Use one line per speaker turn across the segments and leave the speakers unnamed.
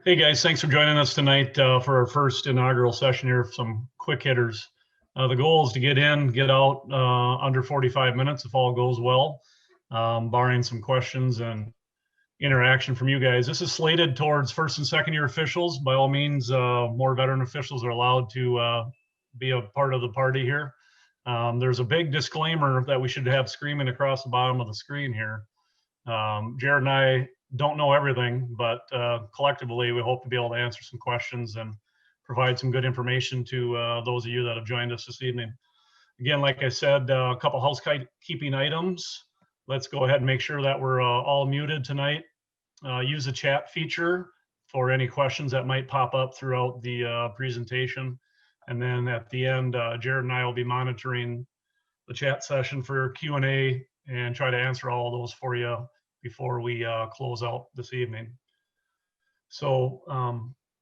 Hey guys, thanks for joining us tonight for our first inaugural session here. Some quick hitters. The goal is to get in, get out under 45 minutes if all goes well, barring some questions and interaction from you guys. This is slated towards first and second year officials. By all means, more veteran officials are allowed to be a part of the party here. There's a big disclaimer that we should have screaming across the bottom of the screen here. Jared and I don't know everything, but collectively we hope to be able to answer some questions and provide some good information to those of you that have joined us this evening. Again, like I said, a couple housekeeping items. Let's go ahead and make sure that we're all muted tonight. Use the chat feature for any questions that might pop up throughout the presentation. And then at the end, Jared and I will be monitoring the chat session for Q&A and try to answer all of those for you before we close out this evening. So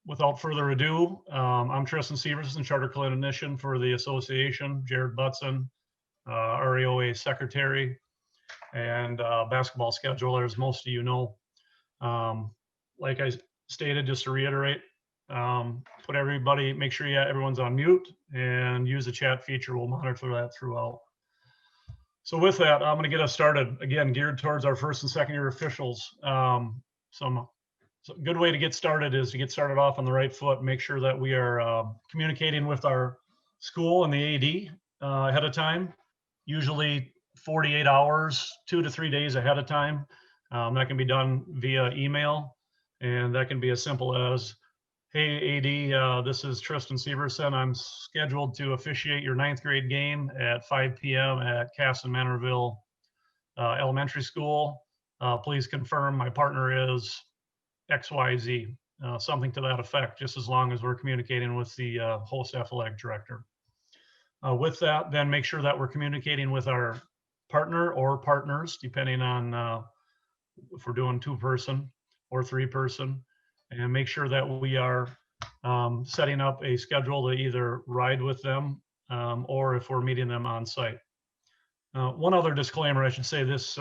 without further ado, I'm Tristan Severson, Charter Clinician for the association, Jared Butson, RAOA Secretary, and basketball scheduler, as most of you know. Like I stated, just to reiterate, make sure everyone's on mute and use the chat feature. We'll monitor that throughout. So with that, I'm going to get us started, again, geared towards our first and second year officials. So a good way to get started is to get started off on the right foot, make sure that we are communicating with our school and the AD ahead of time, usually 48 hours, 2 to 3 days ahead of time. That can be done via email, and that can be as simple as, hey, AD, this is Tristan Severson. I'm scheduled to officiate your 9th grade game at 5 p.m. at Casson Manorville Elementary School. Please confirm my partner is XYZ, something to that effect, just as long as we're communicating with the host athletic director. With that, then make sure that we're communicating with our partner or partners, depending on if we're doing 2-person or 3-person. And make sure that we are setting up a schedule to either ride with them or if we're meeting them on site. One other disclaimer, I should say, this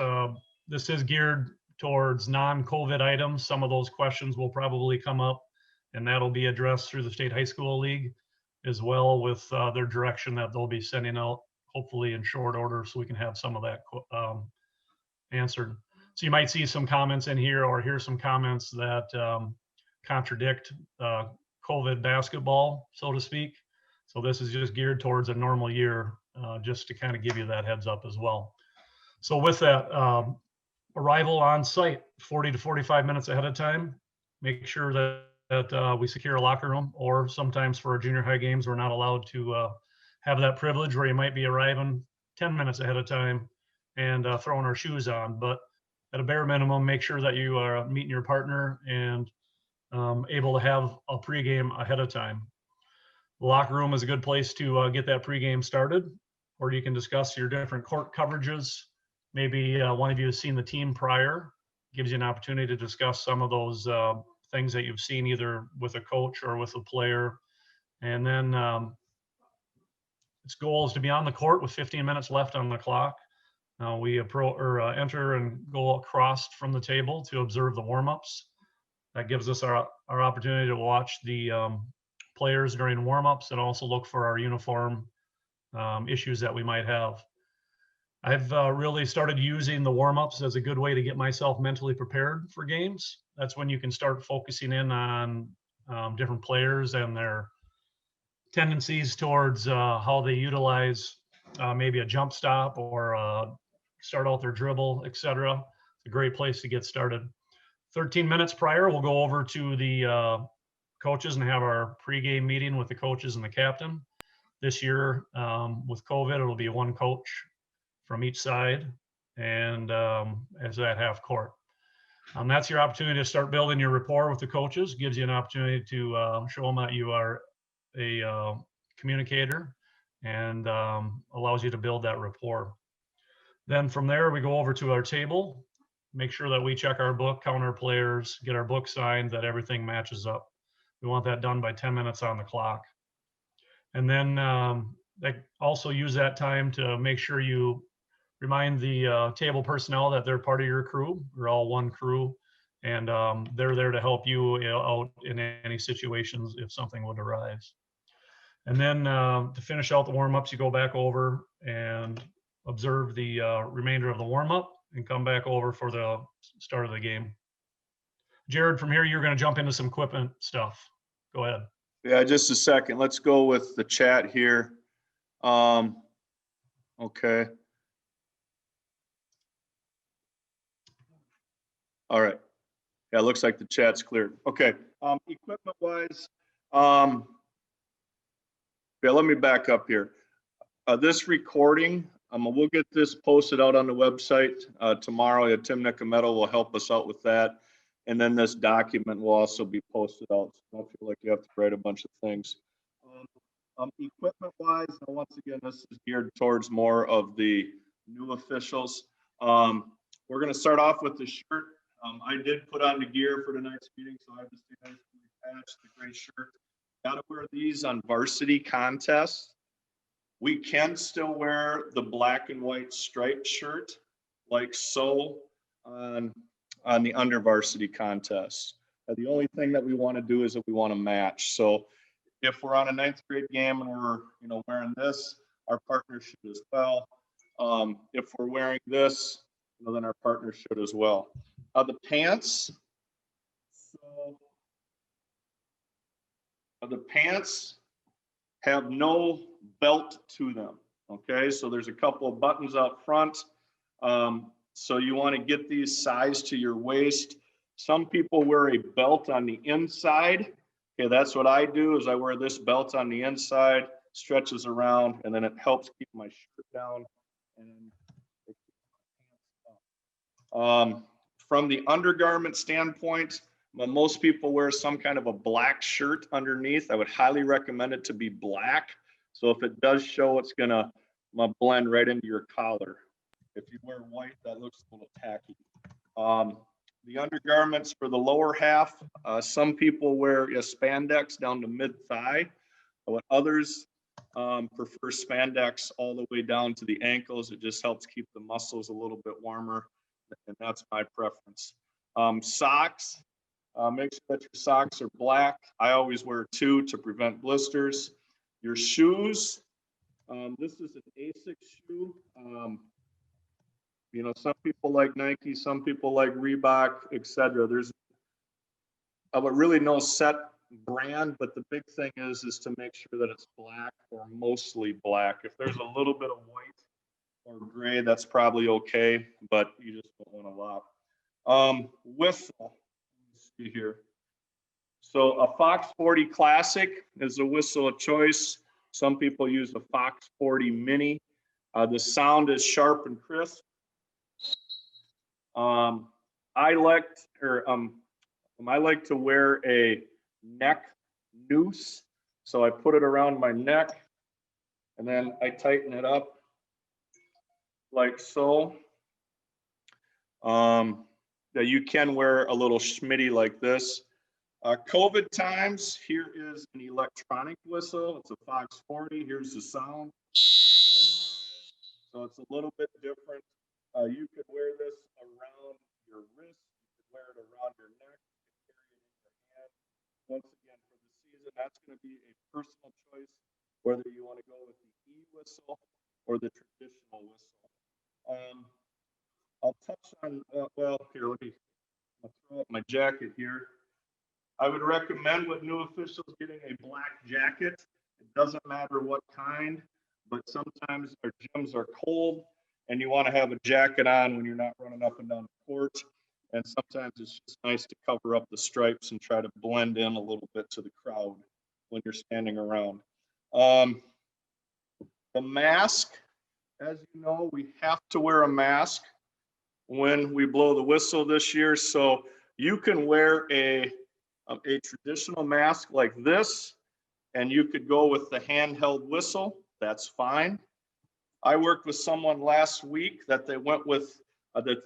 is geared towards non-COVID items. Some of those questions will probably come up, and that'll be addressed through the State High School League, as well with their direction that they'll be sending out, hopefully in short order, so we can have some of that answered. So you might see some comments in here or hear some comments that contradict COVID basketball, so to speak. So this is just geared towards a normal year, just to kind of give you that heads up as well. So with that, arrival on site 40 to 45 minutes ahead of time. Make sure that we secure a locker room, or sometimes for our junior high games, we're not allowed to have that privilege where you might be arriving 10 minutes ahead of time and throwing our shoes on. But at a bare minimum, make sure that you are meeting your partner and able to have a pregame ahead of time. The locker room is a good place to get that pregame started, or you can discuss your different court coverages. Maybe one of you has seen the team prior, gives you an opportunity to discuss some of those things that you've seen either with a coach or with a player. And then its goal is to be on the court with 15 minutes left on the clock. We enter and go across from the table to observe the warm-ups. That gives us our opportunity to watch the players during warm-ups and also look for our uniform issues that we might have. I've really started using the warm-ups as a good way to get myself mentally prepared for games. That's when you can start focusing in on different players and their tendencies towards how they utilize maybe a jump stop or start out their dribble, etc. It's a great place to get started. 13 minutes prior, we'll go over to the coaches and have our pregame meeting with the coaches and the captain. This year, with COVID, it'll be one coach from each side, and as that half court. That's your opportunity to start building your rapport with the coaches. Gives you an opportunity to show them that you are a communicator, and allows you to build that rapport. Then from there, we go over to our table, make sure that we check our book, count our players, get our book signed, that everything matches up. We want that done by 10 minutes on the clock. And then also use that time to make sure you remind the table personnel that they're part of your crew. We're all one crew, And they're there to help you out in any situations if something would arise. And then to finish out the warm-ups, you go back over and observe the remainder of the warm-up and come back over for the start of the game. Jared, from here, you're going to jump into some equipment stuff. Go ahead.
Yeah, just a second. Let's go with the chat here. Okay. All right. Yeah, it looks like the chat's cleared. Okay. Equipment-wise, yeah, let me back up here. This recording, we'll get this posted out on the website tomorrow. Tim Nicometto will help us out with that. And then this document will also be posted out. So don't feel like you have to write a bunch of things. Equipment-wise, once again, this is geared towards more of the new officials. We're going to start off with the shirt. I did put on the gear for tonight's meeting, so I have the patch, the gray shirt. Got to wear these on varsity contests. We can still wear the black and white striped shirt, like so, on the under varsity contests. The only thing that we want to do is that we want to match. So if we're on a 9th grade game and we're wearing this, our partner should as well. If we're wearing this, then our partner should as well. The pants. So the pants have no belt to them. Okay, so there's a couple of buttons up front. So you want to get these sized to your waist. Some people wear a belt on the inside. Okay, that's what I do, is I wear this belt on the inside, stretches around, and then it helps keep my shirt down. And it keeps my pants up. From the undergarment standpoint, most people wear some kind of a black shirt underneath. I would highly recommend it to be black. So if it does show, it's gonna blend right into your collar. If you wear white, that looks a little tacky. The undergarments for the lower half, some people wear spandex down to mid-thigh, but others prefer spandex all the way down to the ankles. It just helps keep the muscles a little bit warmer, and that's my preference. Socks, make sure that your socks are black. I always wear 2 to prevent blisters. Your shoes, this is an Asics shoe. Some people like Nike, some people like Reebok, etc. There's really no set brand, but the big thing is to make sure that it's black or mostly black. If there's a little bit of white or gray, that's probably okay, but you just don't want a lot. Whistle, let's see here. So a Fox 40 Classic is a whistle of choice. Some people use a Fox 40 Mini. The sound is sharp and crisp. I like to wear a neck noose. So I put it around my neck and then I tighten it up like so. That you can wear a little schmitty like this. COVID times, here is an electronic whistle. It's a Fox 40. Here's the sound. So it's a little bit different. You could wear this around your wrist. You could wear it around your neck. You could carry it in your hand. Once again, for the season, that's going to be a personal choice, whether you want to go with the e-whistle or the traditional whistle. I'll touch on, well, here, I'll throw up my jacket here. I would recommend with new officials getting a black jacket. It doesn't matter what kind, but sometimes our gyms are cold and you want to have a jacket on when you're not running up and down the court. And sometimes it's just nice to cover up the stripes and try to blend in a little bit to the crowd when you're standing around. The mask, as you know, we have to wear a mask when we blow the whistle this year. So you can wear a traditional mask like this, and you could go with the handheld whistle. That's fine. I worked with someone last week that they went with the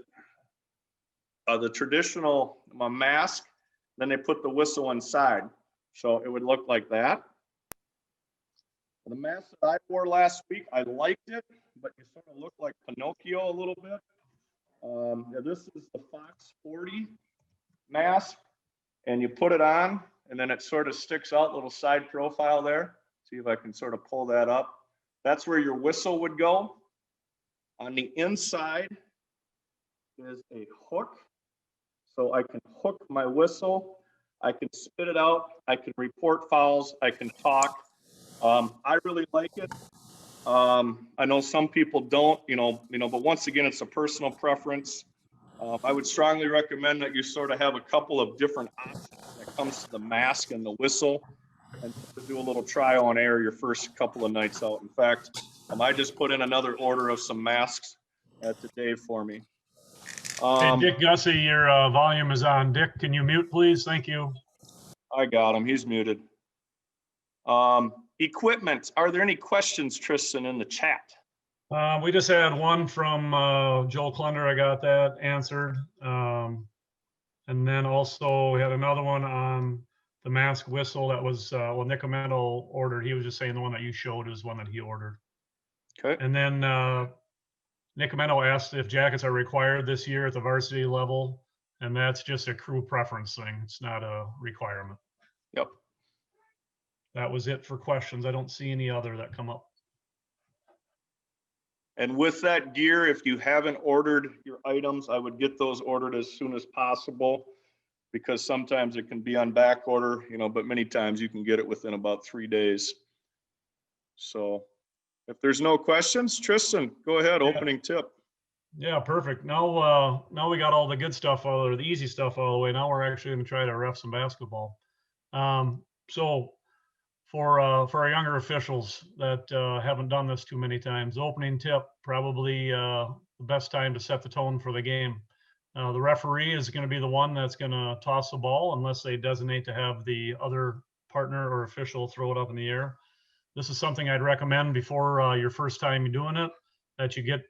traditional mask, then they put the whistle inside. So it would look like that. The mask that I wore last week, I liked it, but you sort of look like Pinocchio a little bit. This is the Fox 40. mask and you put it on, and then it sort of sticks out, little side profile there. See if I can sort of pull that up. That's where your whistle would go. On the inside is a hook. So I can hook my whistle. I can spit it out. I can report fouls. I can talk. I really like it. I know some people don't, but once again, it's a personal preference. I would strongly recommend that you sort of have a couple of different options when it comes to the mask and the whistle, and do a little trial and error your first couple of nights out. In fact, I just put in another order of some masks today for me.
Hey, Dick Gussie, your volume is on. Dick, can you mute, please? Thank you.
I got him. He's muted. Equipment. Are there any questions, Tristan, in the chat?
We just had one from Joel Klunder. I got that answered. And then also we had another one on the mask whistle that was, well, Nick Amendo ordered. He was just saying the one that you showed is one that he ordered.
Okay.
And then Nick Amendo asked if jackets are required this year at the varsity level. And that's just a crew preference thing. It's not a requirement.
Yep.
That was it for questions. I don't see any other that come up.
And with that gear, if you haven't ordered your items, I would get those ordered as soon as possible, because sometimes it can be on back order, but many times you can get it within about 3 days. So if there's no questions, Tristan, go ahead, opening tip.
Yeah, perfect. Now we got all the good stuff the easy stuff all the way. Now we're actually going to try to ref some basketball. So for our younger officials that haven't done this too many times, opening tip, probably the best time to set the tone for the game. The referee is going to be the one that's going to toss the ball unless they designate to have the other partner or official throw it up in the air. This is something I'd recommend before your first time doing it, that you get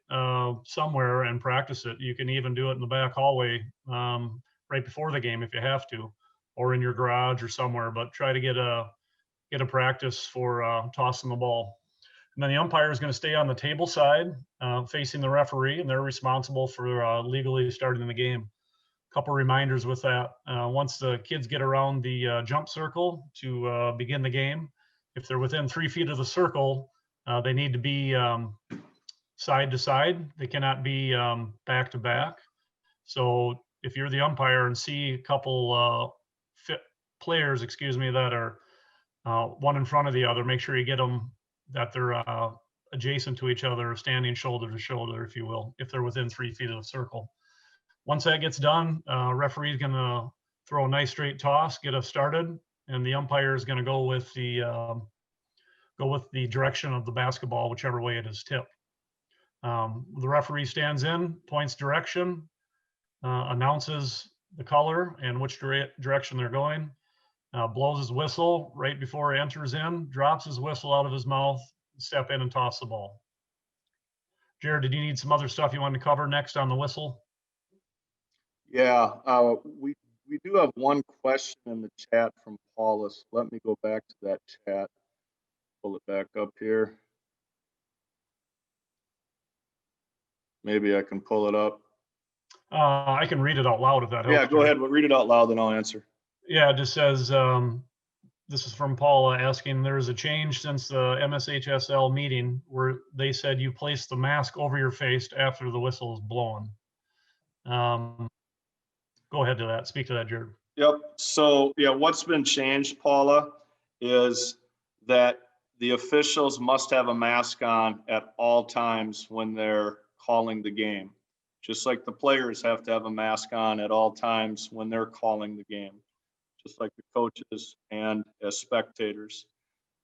somewhere and practice it. You can even do it in the back hallway right before the game if you have to, or in your garage or somewhere, but try to get a practice for tossing the ball. And then the umpire is going to stay on the table side facing the referee, and they're responsible for legally starting the game. A couple reminders with that. Once the kids get around the jump circle to begin the game, if they're within 3 feet of the circle, they need to be side to side. They cannot be back to back. So if you're the umpire and see a couple players, that are one in front of the other, make sure you get them that they're adjacent to each other, standing shoulder to shoulder, if you will, if they're within 3 feet of the circle. Once that gets done, referee's going to throw a nice straight toss, get us started, and the umpire is going to go with the direction of the basketball, whichever way it is tipped. The referee stands in, points direction, announces the color and which direction they're going. Blows his whistle right before he enters in, drops his whistle out of his mouth, step in and toss the ball. Jared, did you need some other stuff you wanted to cover next on the whistle?
Yeah, we do have one question in the chat from Paulus. Let me go back to that chat, pull it back up here. Maybe I can pull it up.
I can read it out loud if that helps.
Yeah, go ahead. We'll read it out loud, then I'll answer.
Yeah, it just says, this is from Paula asking, there is a change since the MSHSL meeting where they said you place the mask over your face after the whistle is blown. Go ahead to that. Speak to that, Jared.
Yep. So, yeah, what's been changed, Paula, is that the officials must have a mask on at all times when they're calling the game, just like the players have to have a mask on at all times when they're calling the game, just like the coaches and as spectators.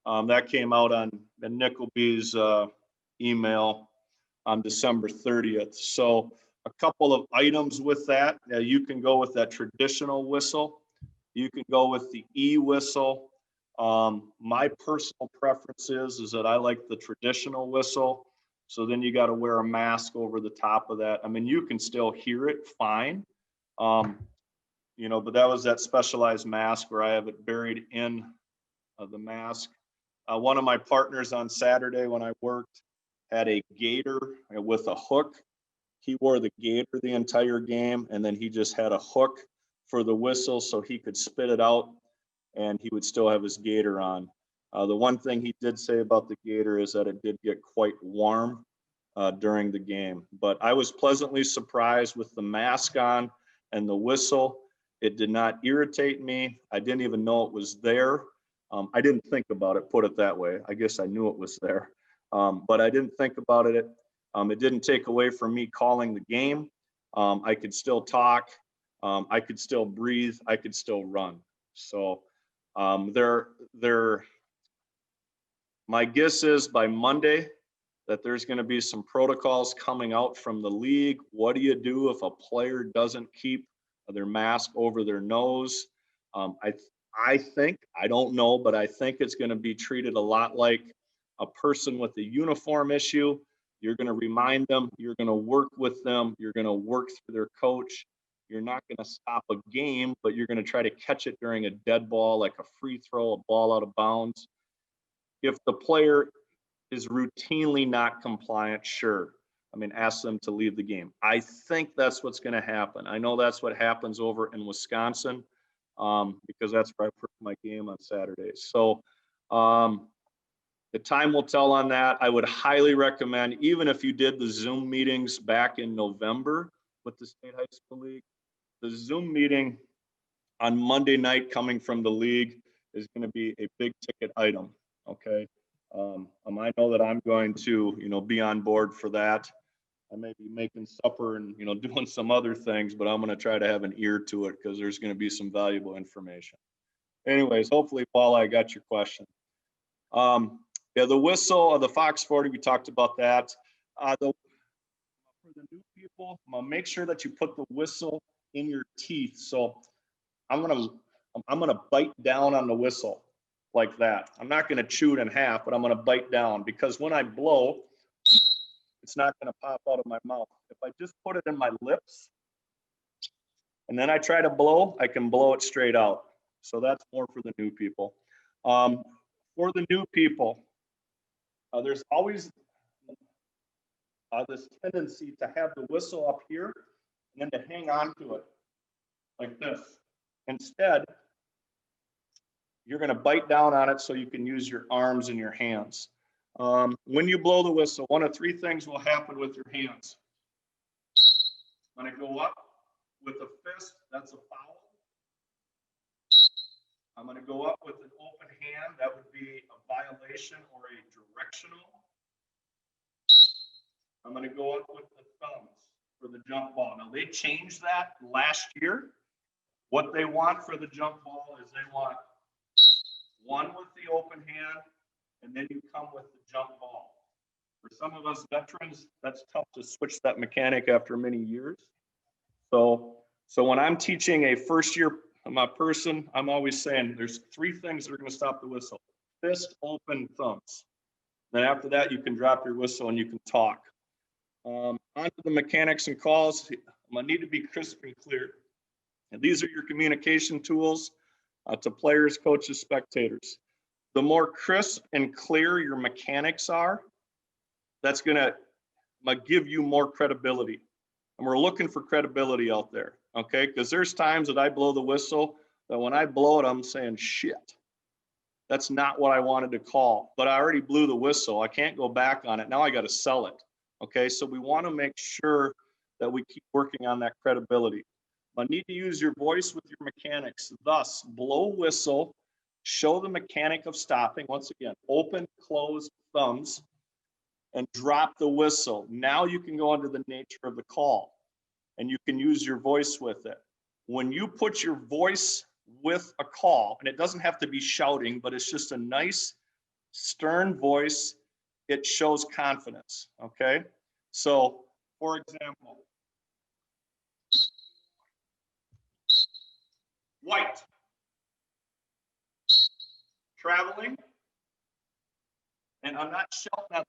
That came out on Nickleby's email on December 30th. So a couple of items with that. You can go with that traditional whistle. You can go with the e-whistle. My personal preference is that I like the traditional whistle. So then you got to wear a mask over the top of that. I mean, you can still hear it fine. But that was that specialized mask where I have it buried in the mask. One of my partners on Saturday when I worked had a gaiter with a hook. He wore the gaiter the entire game, and then he just had a hook for the whistle so he could spit it out and he would still have his gaiter on. The one thing he did say about the gaiter is that it did get quite warm during the game. But I was pleasantly surprised with the mask on and the whistle. It did not irritate me. I didn't even know it was there. I didn't think about it, put it that way. I guess I knew it was there, but I didn't think about it. It didn't take away from me calling the game. I could still talk. I could still breathe. I could still run. So my guess is by Monday that there's going to be some protocols coming out from the league. What do you do if a player doesn't keep their mask over their nose? I think, I don't know, but I think it's going to be treated a lot like a person with a uniform issue. You're going to remind them, you're going to work with them, you're going to work through their coach. You're not going to stop a game, but you're going to try to catch it during a dead ball, like a free throw, a ball out of bounds. If the player is routinely not compliant, sure. I mean, ask them to leave the game. I think that's what's going to happen. I know that's what happens over in Wisconsin, because that's where I put my game on Saturdays. So the time will tell on that. I would highly recommend, even if you did the Zoom meetings back in November with the State High School League, the Zoom meeting on Monday night coming from the league is going to be a big ticket item. Okay. I know that I'm going to, be on board for that. I may be making supper and, doing some other things, but I'm going to try to have an ear to it because there's going to be some valuable information. Anyways, hopefully, Paul, I got your question. Yeah, the whistle of the Fox 40, we talked about that. For the new people, make sure that you put the whistle in your teeth. So I'm gonna bite down on the whistle like that. I'm not gonna chew it in half, but I'm gonna bite down, because when I blow, it's not gonna pop out of my mouth. If I just put it in my lips and then I try to blow, I can blow it straight out. So that's more for the new people. For the new people, there's always this tendency to have the whistle up here and then to hang on to it like this. Instead, you're going to bite down on it so you can use your arms and your hands. When you blow the whistle, one of three things will happen with your hands. I'm going to go up with a fist, that's a foul. I'm going to go up with an open hand, that would be a violation or a directional. I'm going to go up with the thumbs for the jump ball. Now, they changed that last year. What they want for the jump ball is they want one with the open hand, and then you come with the jump ball. For some of us veterans, that's tough to switch that mechanic after many years. So when I'm teaching a first-year person, I'm always saying there's three things that are going to stop the whistle: fist, open, thumbs. Then after that, you can drop your whistle and you can talk. Onto the mechanics and calls. I'm going to need to be crisp and clear. And these are your communication tools to players, coaches, spectators. The more crisp and clear your mechanics are, that's going to give you more credibility. And we're looking for credibility out there, okay? Because there's times that I blow the whistle that when I blow it, I'm saying, shit, that's not what I wanted to call. But I already blew the whistle. I can't go back on it. Now I got to sell it, okay? So we want to make sure that we keep working on that credibility. I need to use your voice with your mechanics. Thus, blow whistle, show the mechanic of stopping. Once again, open, close, thumbs, and drop the whistle. Now you can go under the nature of the call, and you can use your voice with it. When you put your voice with a call, and it doesn't have to be shouting, but it's just a nice, stern voice, it shows confidence, okay? So, for example, white, traveling, and I'm not shouting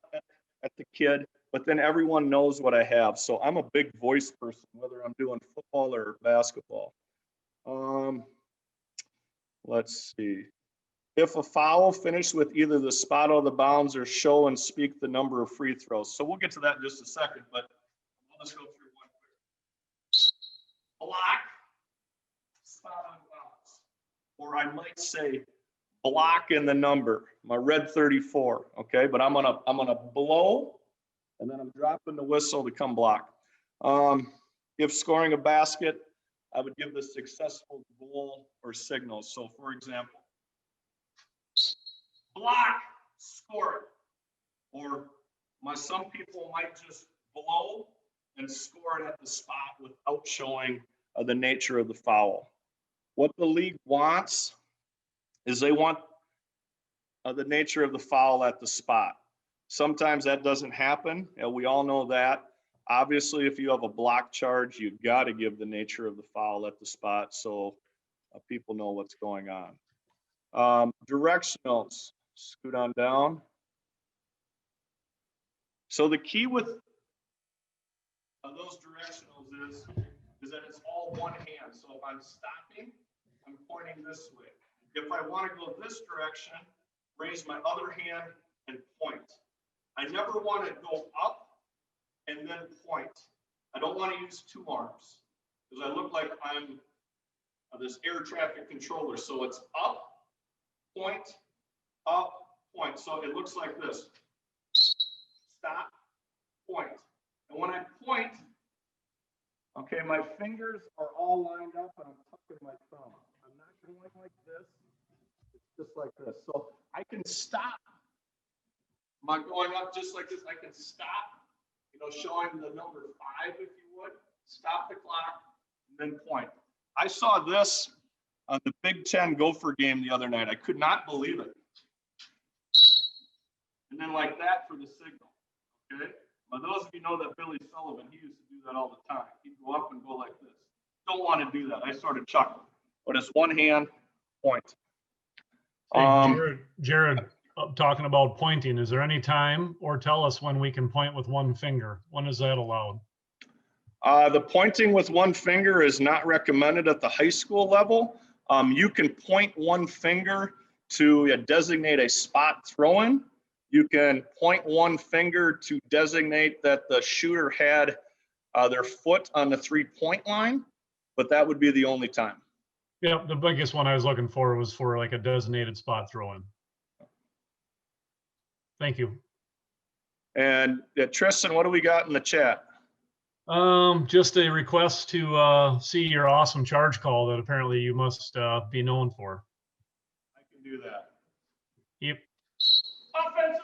at the kid, but then everyone knows what I have. So I'm a big voice person, whether I'm doing football or basketball. Let's see. If a foul finished with either the spot out of the bounds or show and speak the number of free throws. So we'll get to that in just a second, but I'll just go through one quick. Block, I might say block in the number, my red 34, okay? But I'm gonna blow, and then I'm dropping the whistle to come block. If scoring a basket, I would give the successful goal or signal. So for example, block, score it. Or some people might just blow and score it at the spot without showing the nature of the foul. What the league wants is they want the nature of the foul at the spot. Sometimes that doesn't happen, and we all know that. Obviously, if you have a block charge, you've got to give the nature of the foul at the spot so people know what's going on. Directionals, scoot on down. So the key with those directionals is that it's all one hand. So if I'm stopping, I'm pointing this way. If I want to go this direction, raise my other hand and point. I never want to go up and then point. I don't want to use two arms because I look like I'm this air traffic controller. So it's up, point, so it looks like this. Stop, point. And when I point, okay, my fingers are all lined up and I'm tucking my thumb. I'm not going like this. It's just like this. So I can stop. I'm not going up just like this. I can stop, showing the number 5, if you would. Stop the clock, and then point. I saw this on the Big Ten Gopher game the other night. I could not believe it. And then like that for the signal, okay? Now, those of you know that Billy Sullivan, he used to do that all the time. He'd go up and go like this. Don't want to do that. I sort of chuckle. But it's one hand, point.
Hey, Jared, talking about pointing, is there any time, or tell us when we can point with one finger? When is that allowed?
The pointing with one finger is not recommended at the high school level. You can point one finger to designate a spot throw-in. You can point one finger to designate that the shooter had their foot on the three-point line, but that would be the only time.
Yeah, the biggest one I was looking for was for like a designated spot throw-in. Thank you.
And Tristan, what do we got in the chat?
Just a request to see your awesome charge call that apparently you must be known for.
I can do that.
Yep.
Offensive.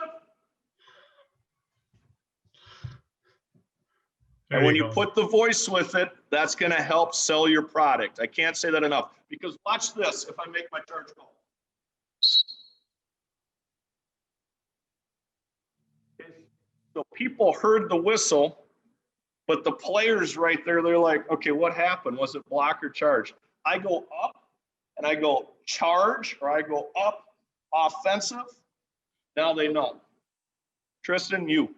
And
when you put the voice with it, that's going to help sell your product. I can't say that enough, because watch this if I make my charge call. So people heard the whistle, but the players right there, they're like, okay, what happened? Was it block or charge? I go up and I go charge, or I go up offensive. Now they know. Tristan, you.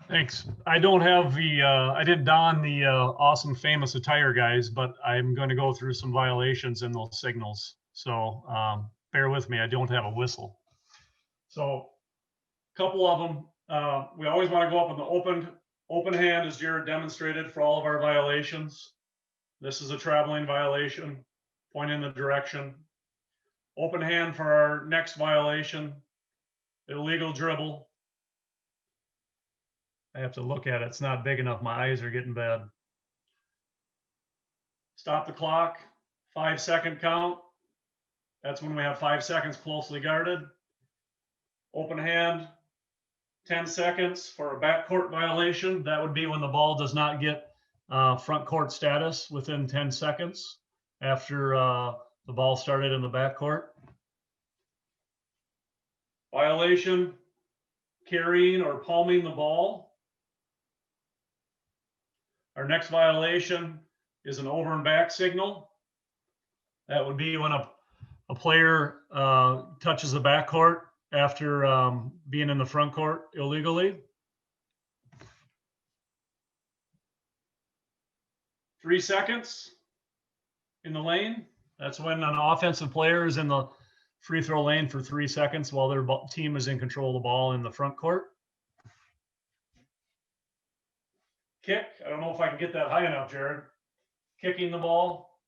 Thanks. I don't have the, I didn't don the awesome famous attire, guys, but I'm going to go through some violations in those signals. So bear with me. I don't have a whistle. So a couple of them. We always want to go up with the open hand, as Jared demonstrated for all of our violations. This is a traveling violation. Point in the direction. Open hand for our next violation. Illegal dribble. I have to look at it. It's not big enough. My eyes are getting bad. Stop the clock. 5-second count. That's when we have 5 seconds closely guarded. Open hand. 10 seconds for a backcourt violation. That would be when the ball does not get front court status within 10 seconds after the ball started in the backcourt. Violation, carrying or palming the ball. Our next violation is an over and back signal. That would be when a player touches the backcourt after being in the front court illegally. 3 seconds in the lane. That's when an offensive player is in the free throw lane for 3 seconds while their team is in control of the ball in the front court. Kick. I don't know if I can get that high enough, Jared. Kicking the ball.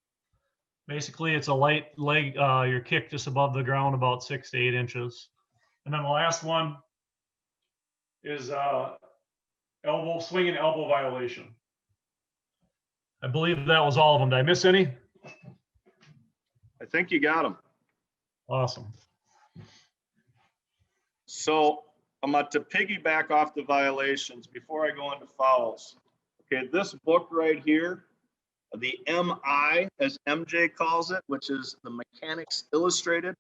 Basically, it's a light leg, your kick just above the ground, about 6 to 8 inches. And then the last one is elbow swinging elbow violation. I believe that was all of them. Did I miss any?
I think you got them.
Awesome.
So I'm going to piggyback off the violations before I go into fouls. Okay, this book right here, the MI, as MJ calls it, which is the Mechanics Illustrated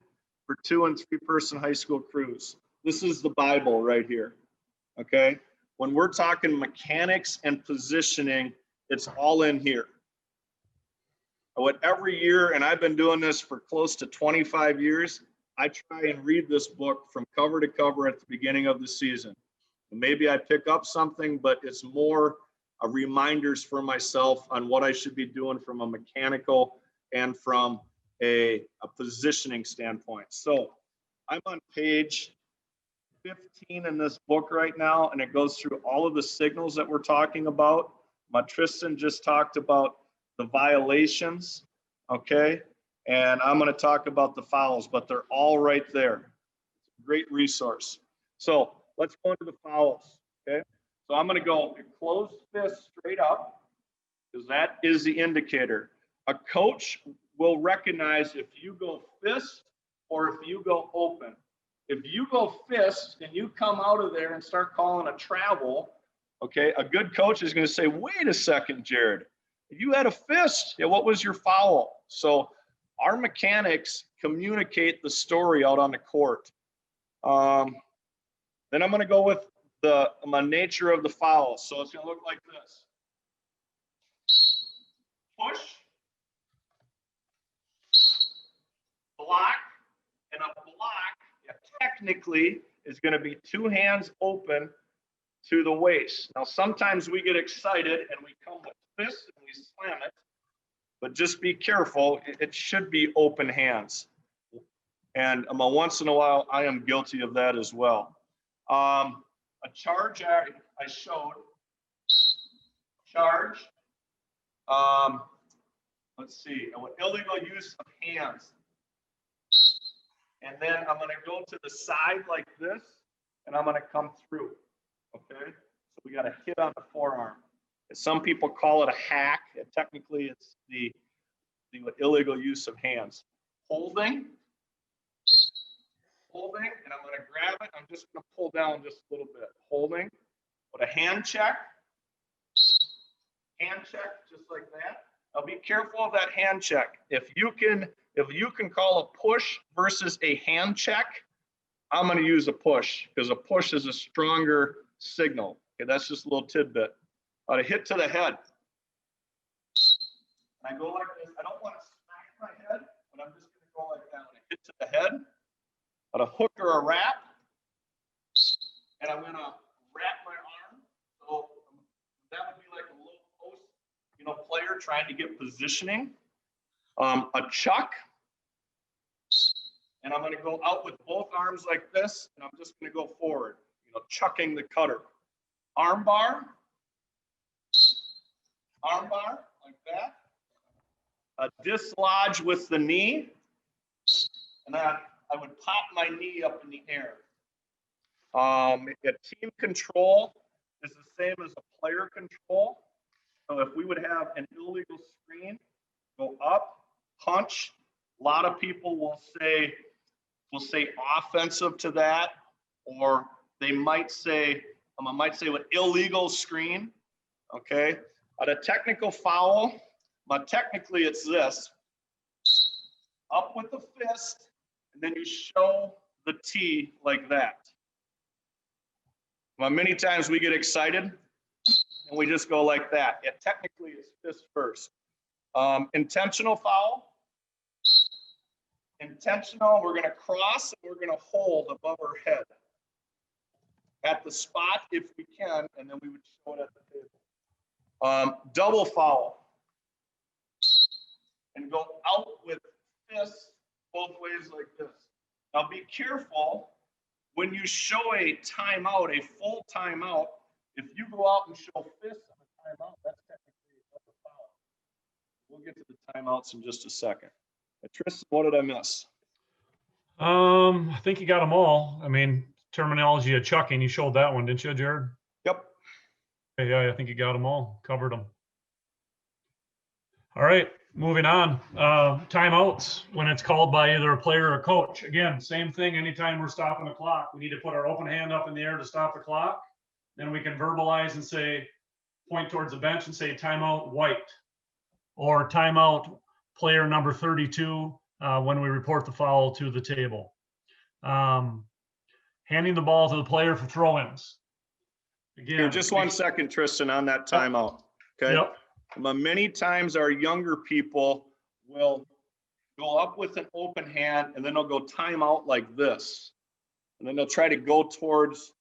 for 2- and 3-person high school crews. This is the Bible right here. Okay, when we're talking mechanics and positioning, it's all in here. What every year, and I've been doing this for close to 25 years, I try and read this book from cover to cover at the beginning of the season. And maybe I pick up something, but it's more reminders for myself on what I should be doing from a mechanical and from a positioning standpoint. So I'm on page 15 in this book right now, and it goes through all of the signals that we're talking about. Tristan just talked about the violations, okay? And I'm going to talk about the fouls, but they're all right there. Great resource. So let's go into the fouls, okay? So I'm going to go closed fist straight up, because that is the indicator. A coach will recognize if you go fist or if you go open. If you go fist and you come out of there and start calling a travel, okay, a good coach is going to say, wait a second, Jared, you had a fist. Yeah, what was your foul? So our mechanics communicate the story out on the court. Then I'm going to go with the nature of the foul. So it's going to look like this. Push, block, and a block technically is going to be 2 hands open to the waist. Now, sometimes we get excited and we come with fists and we slam it, but just be careful. It should be open hands. And once in a while, I am guilty of that as well. A charge I showed. Charge. Let's see. Illegal use of hands. And then I'm going to go to the side like this, and I'm going to come through. Okay? So we got a hit on the forearm. Some people call it a hack. Technically, it's the illegal use of hands. Holding, and I'm going to grab it. I'm just going to pull down just a little bit. Holding, with a hand check, just like that. Now be careful of that hand check. If you can call a push versus a hand check, I'm going to use a push because a push is a stronger signal. Okay, that's just a little tidbit. A hit to the head. I go like this. I don't want to smack my head, but I'm just going to go like that. When I hit to the head, a hook or a wrap, and I'm going to wrap my arm. So that would be like a low post, player trying to get positioning. A chuck, and I'm going to go out with both arms like this, and I'm just going to go forward, chucking the cutter. Arm bar like that. A dislodge with the knee, and then I would pop my knee up in the air. A team control is the same as a player control. So if we would have an illegal screen, go up, punch. A lot of people will say offensive to that, or they might say with illegal screen. Okay, at a technical foul, but technically it's this: up with the fist, and then you show the T like that. Well, many times we get excited and we just go like that. It technically is fist first. Intentional foul. Intentional, we're going to cross and we're going to hold above our head at the spot if we can, and then we would show it at the table. Double foul, and go out with fists both ways like this. Now be careful when you show a timeout, a full timeout. If you go out and show fists on a timeout, that's technically a double foul. We'll we'll get to the timeouts in just a second. Tristan, what did I miss?
I think you got them all. I mean, terminology of chucking, you showed that one, didn't you, Jared?
Yep.
Yeah, I think you got them all, covered them. All right, moving on. Timeouts, when it's called by either a player or a coach. Again, same thing. Anytime we're stopping the clock, we need to put our open hand up in the air to stop the clock. Then we can verbalize and say, point towards the bench and say timeout White, or timeout player number 32 when we report the foul to the table. Handing the ball to the player for throw-ins. Again,
here, just 1 second, Tristan, on that timeout. Okay.
Yep.
Many times our younger people will go up with an open hand and then they'll go timeout like this. And then they'll try to go towards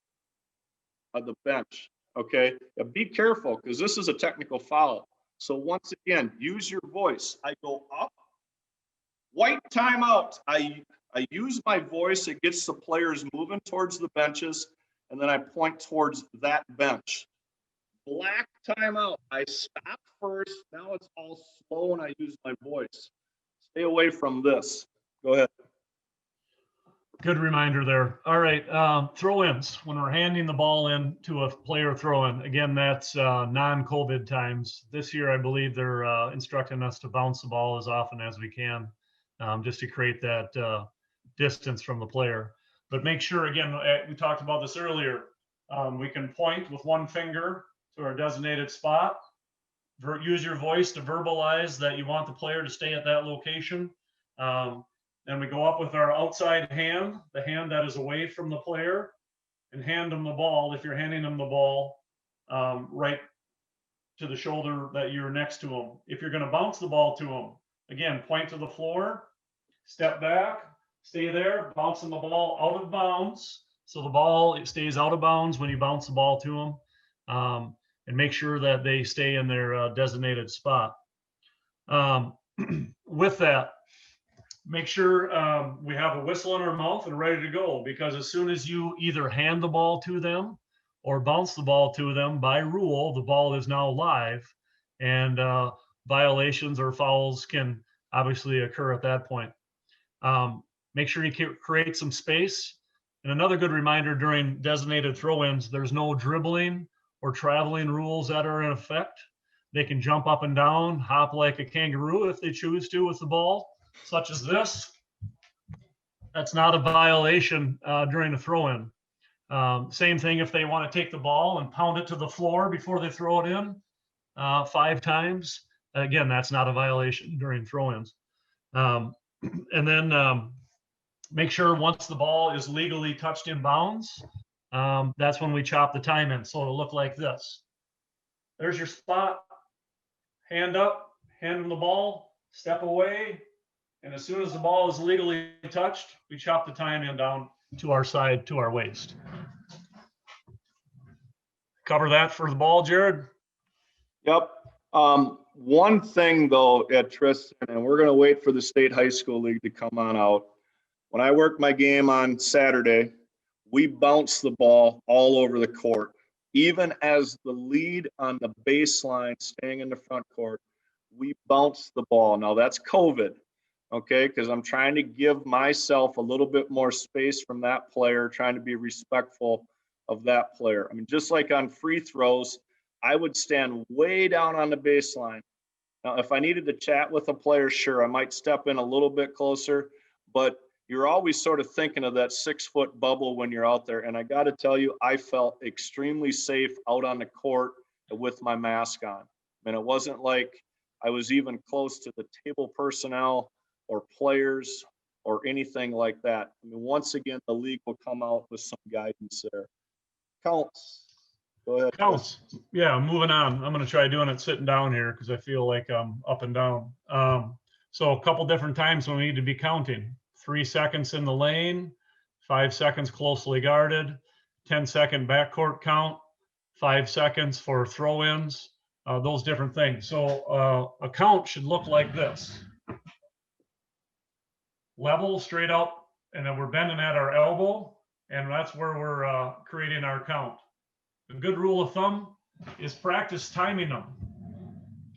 the bench. Okay. Now be careful, because this is a technical foul. So once again, use your voice. I go up, White timeout. I use my voice. It gets the players moving towards the benches, and then I point towards that bench. Black timeout. I stop first. Now it's all slow, and I use my voice. Stay away from this. Go ahead.
Good reminder there. All right, throw-ins. When we're handing the ball in to a player throw-in, again, that's non-COVID times. This year, I believe they're instructing us to bounce the ball as often as we can, just to create that distance from the player. But make sure, again, we talked about this earlier, we can point with one finger to our designated spot. Use your voice to verbalize that you want the player to stay at that location. Then we go up with our outside hand, the hand that is away from the player, and hand them the ball. If you're handing them the ball, right to the shoulder that you're next to them. If you're going to bounce the ball to them, again, point to the floor, step back, stay there, bouncing the ball out of bounds. So the ball, it stays out of bounds when you bounce the ball to them, and make sure that they stay in their designated spot. With that, make sure we have a whistle in our mouth and ready to go, because as soon as you either hand the ball to them or bounce the ball to them, by rule, the ball is now live, and violations or fouls can obviously occur at that point. Make sure you create some space. And another good reminder during designated throw-ins, there's no dribbling or traveling rules that are in effect. They can jump up and down, hop like a kangaroo if they choose to with the ball, such as this. That's not a violation during a throw-in. Same thing if they want to take the ball and pound it to the floor before they throw it in 5 times. Again, that's not a violation during throw-ins. And then make sure once the ball is legally touched in bounds, that's when we chop the time in. So it'll look like this. There's your spot. Hand up, hand them the ball, step away. And as soon as the ball is legally touched, we chop the time in down to our side, to our waist. Cover that for the ball, Jared?
Yep. One thing though at Tristan, and we're going to wait for the state high school league to come on out. When I worked my game on Saturday, we bounced the ball all over the court. Even as the lead on the baseline, staying in the front court, we bounced the ball. Now that's COVID, okay? Because I'm trying to give myself a little bit more space from that player, trying to be respectful of that player. I mean, just like on free throws, I would stand way down on the baseline. Now, if I needed to chat with a player, sure, I might step in a little bit closer, but you're always sort of thinking of that 6-foot bubble when you're out there. And I got to tell you, I felt extremely safe out on the court with my mask on. And it wasn't like I was even close to the table personnel or players or anything like that. I mean, once again, the league will come out with some guidance there. Counts. Go ahead.
Counts. Yeah, moving on. I'm going to try doing it sitting down here because I feel like I'm up and down. So a couple different times when we need to be counting. 3 seconds in the lane, 5 seconds closely guarded, 10-second backcourt count, 5 seconds for throw-ins, those different things. So a count should look like this. Level, straight up, and then we're bending at our elbow, and that's where we're creating our count. A good rule of thumb is practice timing them.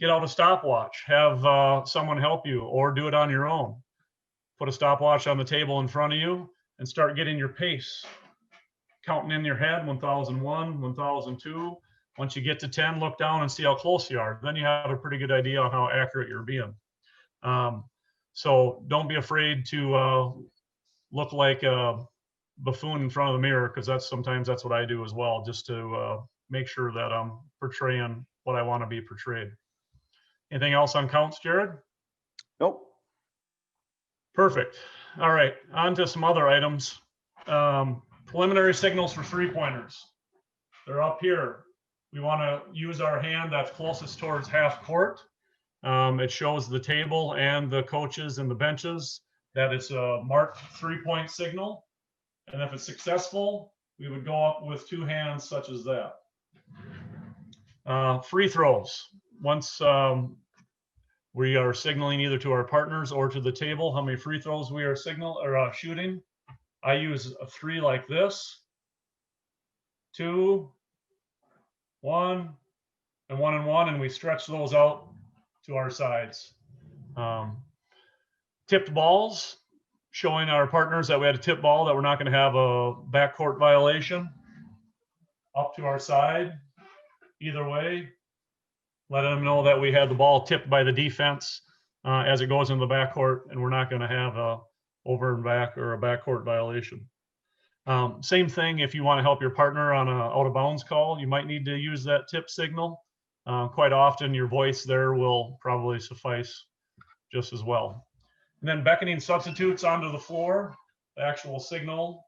get out a stopwatch, have someone help you, or do it on your own. Put a stopwatch on the table in front of you and start getting your pace. Counting in your head, 1001, 1002. Once you get to 10, look down and see how close you are. Then you have a pretty good idea on how accurate you're being. So don't be afraid to look like a buffoon in front of the mirror, because sometimes that's what I do as well, just to make sure that I'm portraying what I want to be portrayed. Anything else on counts, Jared?
Nope.
Perfect. All right, on to some other items. Preliminary signals for three-pointers. They're up here. We want to use our hand that's closest towards half court. It shows the table and the coaches and the benches that it's a marked three-point signal. And if it's successful, we would go up with two hands such as that. Free throws. Once we are signaling either to our partners or to the table how many free throws we are shooting, I use a 3 like this, 2, 1, and 1 and 1, and we stretch those out to our sides. Tipped balls, showing our partners that we had a tip ball, that we're not going to have a backcourt violation. Up to our side, either way, letting them know that we had the ball tipped by the defense as it goes into the backcourt, and we're not going to have a over and back or a backcourt violation. Same thing if you want to help your partner on a out of bounds call, you might need to use that tip signal. Quite often your voice there will probably suffice just as well. And then beckoning substitutes onto the floor, the actual signal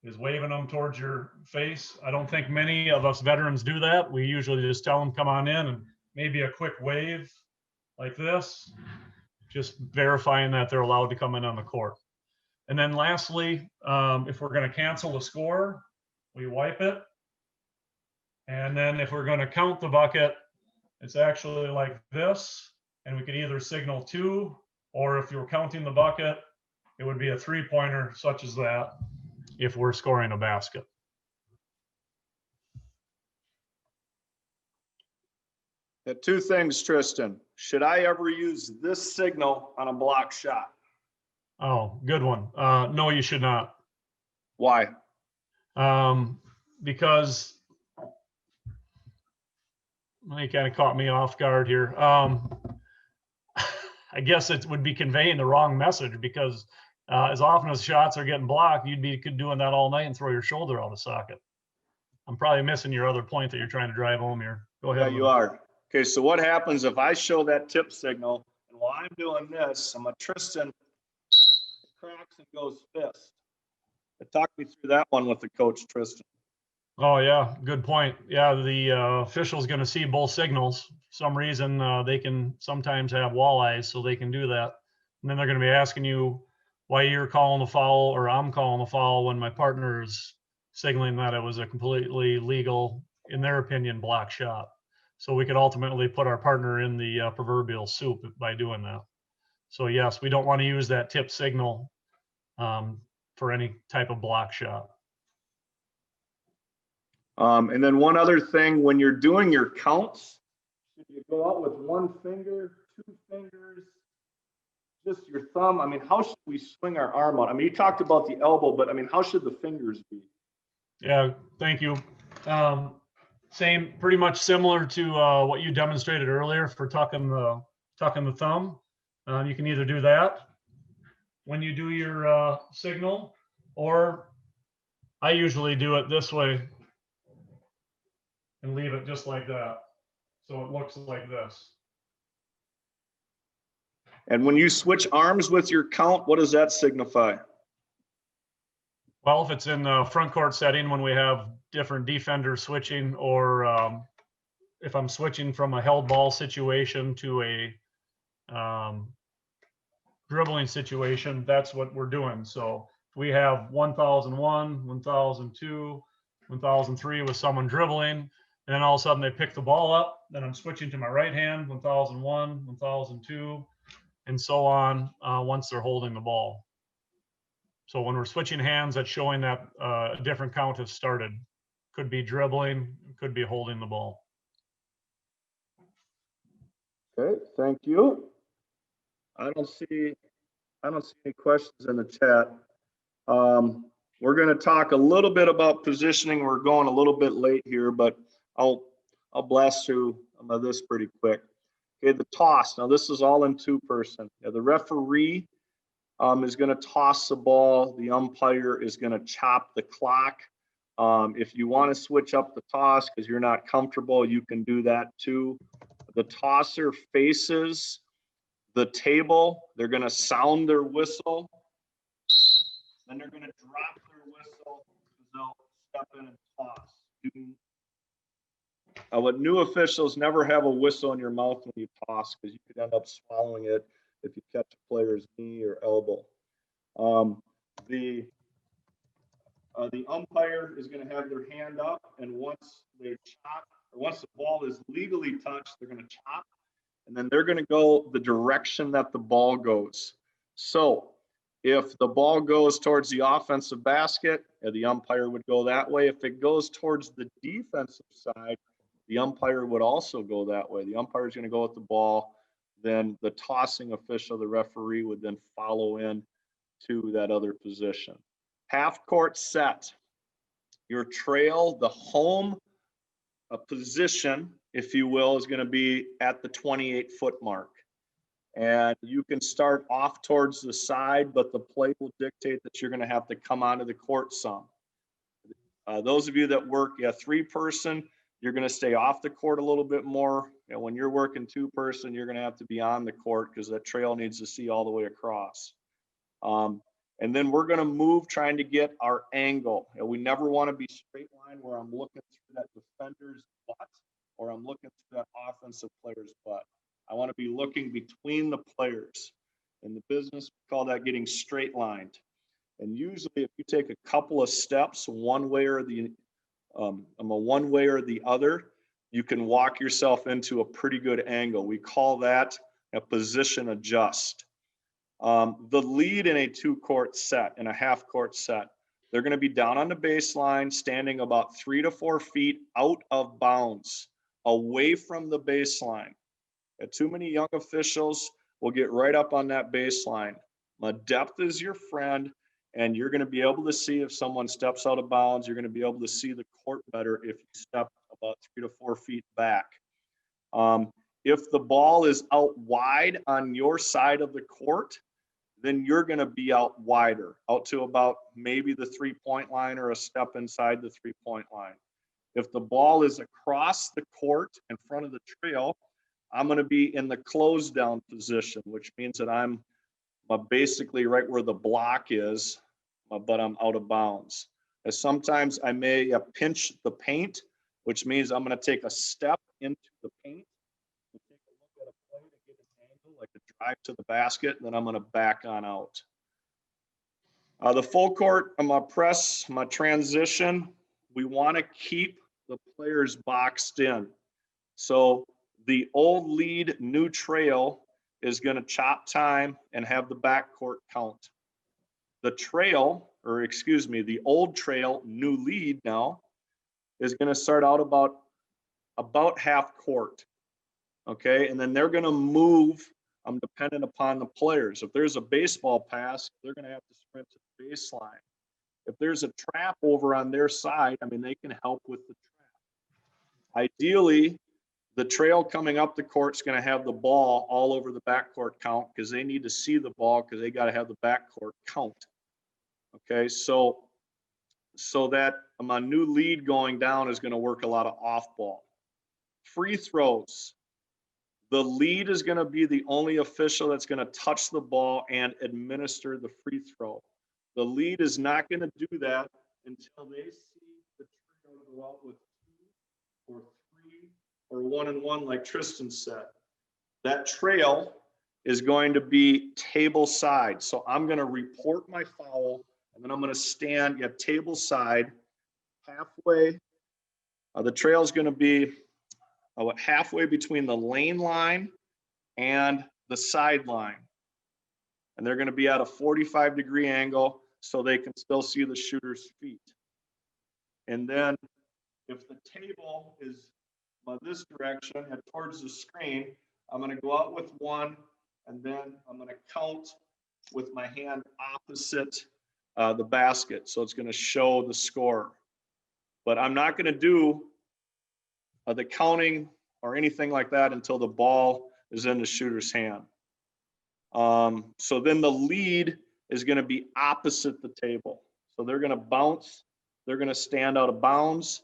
is waving them towards your face. I don't think many of us veterans do that. We usually just tell them come on in, and maybe a quick wave like this, just verifying that they're allowed to come in on the court. And then lastly, if we're going to cancel the score, we wipe it. And then if we're going to count the bucket, it's actually like this. And we could either signal 2, or if you're counting the bucket, it would be a three-pointer such as that if we're scoring a basket.
Two things, Tristan. Should I ever use this signal on a block shot?
Oh, good one. No, you should not.
Why?
Because you kind of caught me off guard here. I guess it would be conveying the wrong message, because as often as shots are getting blocked, you'd be doing that all night and throw your shoulder out of socket. I'm probably missing your other point that you're trying to drive home here. Go ahead.
Yeah, you are. Okay, so what happens if I show that tip signal, and while I'm doing this, I'm a Tristan, cracks and goes fist. Talk me through that one with the coach, Tristan.
Oh yeah, good point. Yeah, the official's going to see both signals. For some reason, they can sometimes have walleyes, so they can do that. And then they're going to be asking you why you're calling the foul or I'm calling the foul when my partner is signaling that it was a completely legal, in their opinion, block shot. So we could ultimately put our partner in the proverbial soup by doing that. So yes, we don't want to use that tip signal for any type of block shot.
And then one other thing, when you're doing your counts, should you go out with one finger, 2 fingers, just your thumb? I mean, how should we swing our arm out? I mean, you talked about the elbow, but I mean, how should the fingers be? Yeah,
thank you. Same, pretty much similar to what you demonstrated earlier for tucking the thumb. You can either do that when you do your signal, or I usually do it this way and leave it just like that. So it looks like this.
And when you switch arms with your count, what does that signify?
Well, if it's in the front court setting, when we have different defenders switching, or if I'm switching from a held ball situation to a dribbling situation, that's what we're doing. So we have 1001, 1002, 1003 with someone dribbling, and then all of a sudden they pick the ball up, then I'm switching to my right hand, 1001, 1002, and so on once they're holding the ball. So when we're switching hands, that's showing that a different count has started. Could be dribbling, could be holding the ball.
Okay, thank you. I don't see any questions in the chat. We're going to talk a little bit about positioning. We're going a little bit late here, but I'll blast through this pretty quick. Okay, the toss. Now this is all in two-person. The referee is going to toss the ball. The umpire is going to chop the clock. If you want to switch up the toss because you're not comfortable, you can do that too. The tosser faces the table. They're going to sound their whistle. Then they're going to drop their whistle because they'll step in and toss. What new officials never have a whistle in your mouth when you toss because you could end up swallowing it if you catch a player's knee or elbow. The umpire is going to have their hand up, and once they chop, or once the ball is legally touched, they're going to chop, and then they're going to go the direction that the ball goes. So if the ball goes towards the offensive basket, the umpire would go that way. If it goes towards the defensive side, the umpire would also go that way. The umpire is going to go with the ball. Then the tossing official, the referee, would then follow in to that other position. Half court set. Your trail, the home position, if you will, is going to be at the 28-foot mark. And you can start off towards the side, but the play will dictate that you're going to have to come onto the court some. Those of you that work three-person, you're going to stay off the court a little bit more. And when you're working two-person, you're going to have to be on the court because that trail needs to see all the way across. And then we're going to move trying to get our angle. And we never want to be straight line where I'm looking through that defender's butt or I'm looking through that offensive player's butt. I want to be looking between the players. In the business, we call that getting straight lined. And usually if you take a couple of steps one way or the other, you can walk yourself into a pretty good angle. We call that a position adjust. The lead in a two-court set, in a half-court set, they're going to be down on the baseline, standing about 3 to 4 feet out of bounds, away from the baseline. Too many young officials will get right up on that baseline. Depth is your friend, and you're going to be able to see if someone steps out of bounds. You're going to be able to see the court better if you step about 3 to 4 feet back. If the ball is out wide on your side of the court, then you're going to be out wider, out to about maybe the 3-point line or a step inside the 3-point line. If the ball is across the court in front of the trail, I'm going to be in the closed down position, which means that I'm basically right where the block is, but I'm out of bounds. As sometimes I may pinch the paint, which means I'm going to take a step into the paint and take a look at a play to get an angle, like a drive to the basket, and then I'm going to back on out. The full court, my press, my transition, we want to keep the players boxed in. So the old lead, new trail is going to chop time and have the backcourt count. The trail, or excuse me, the old trail, new lead now, is going to start out about half court. Okay, and then they're going to move dependent upon the players. If there's a baseball pass, they're going to have to sprint to the baseline. If there's a trap over on their side, I mean, they can help with the trap. Ideally, the trail coming up the court is going to have the ball all over the backcourt count because they need to see the ball because they got to have the backcourt count. Okay, so that my new lead going down is going to work a lot of off ball. Free throws. The lead is going to be the only official that's going to touch the ball and administer the free throw. The lead is not going to do that until they see the trail go out with 2 or 3 or 1-and-1, like Tristan said. That trail is going to be table side. So I'm going to report my foul, and then I'm going to stand at table side halfway. The trail is going to be halfway between the lane line and the sideline. And they're going to be at a 45-degree angle so they can still see the shooter's feet. And then if the table is this direction and towards the screen, I'm going to go out with one, and then I'm going to count with my hand opposite the basket. So it's going to show the score. But I'm not going to do the counting or anything like that until the ball is in the shooter's hand. So then the lead is going to be opposite the table. So they're going to bounce. They're going to stand out of bounds.